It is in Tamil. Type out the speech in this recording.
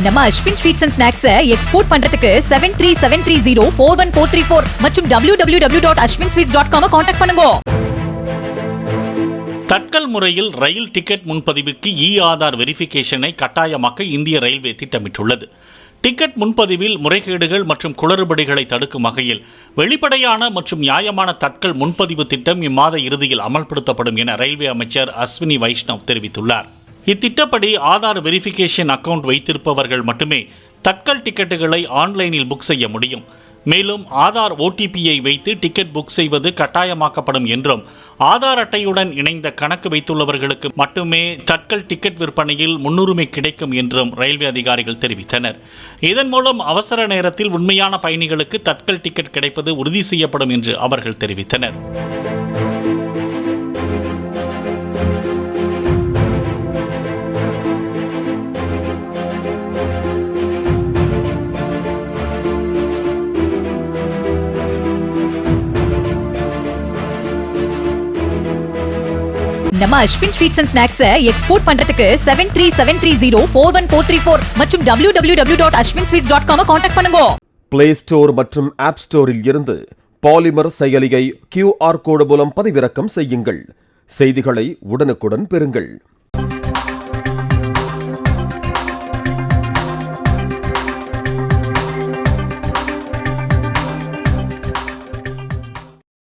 நம்ம Ashwin sweets and snacks export பண்றதுக்கு 7373041434 மற்றும் www.ashwinsweets.com கான்டாக்ட் பண்ணுங்க. தட்கல் முறையில் ரயில் டிக்கெட் முன்பதிவுக்கு ஆதார் வெரிஃபிகேஷனை கட்டாயமாக்க இந்திய ரயில்வே திட்டமிட்டுள்ளது. டிக்கெட் முன்பதிவில் முறைகேடுகள் மற்றும் குளறுபடிகளை தடுக்கும் வகையில் வெளிப்படையான மற்றும் நியாயமான தட்கல் முன்பதிவு திட்டம் இம்மாத இறுதியில் அமல்படுத்தப்படும் என ரயில்வே அமைச்சர் அஸ்வினி வைஷ்ணவ் தெரிவித்துள்ளார். இத்திட்டப்படி ஆதார் வெரிஃபிகேஷன் அக்கவுண்ட் வைத்திருப்பவர்கள் மட்டுமே தட்கல் டிக்கெட்டுகளை ஆன்லைனில் புக் செய்ய முடியும். மேலும் ஆதார் ஓடிபியை வைத்து டிக்கெட் புக் செய்வது கட்டாயமாக்கப்படும் என்றும், ஆதார் அட்டையுடன் இணைந்த கணக்கு வைத்துள்ளவர்களுக்கு மட்டுமே தட்கல் டிக்கெட் விற்பனையில் முன்னுரிமை கிடைக்கும் என்றும் ரயில்வே அதிகாரிகள் தெரிவித்தனர். இதன் மூலம் அவசர நேரத்தில் உண்மையான பயணிகளுக்கு தட்கல் டிக்கெட் கிடைப்பது உறுதி செய்யப்படும் என்று அவர்கள் தெரிவித்தனர். நம்ம Ashwin sweets and snacks export பண்றதுக்கு 7373041434 மற்றும் www.ashwinsweets.com கான்டாக்ட் பண்ணுங்க. பிளே ஸ்டோர் மற்றும் ஆப் ஸ்டோரில் இருந்து பாலிமர் செயலியை QR கோடு மூலம் பதிவிறக்கம் செய்யுங்கள். செய்திகளை உடனுக்குடன் பெறுங்கள்.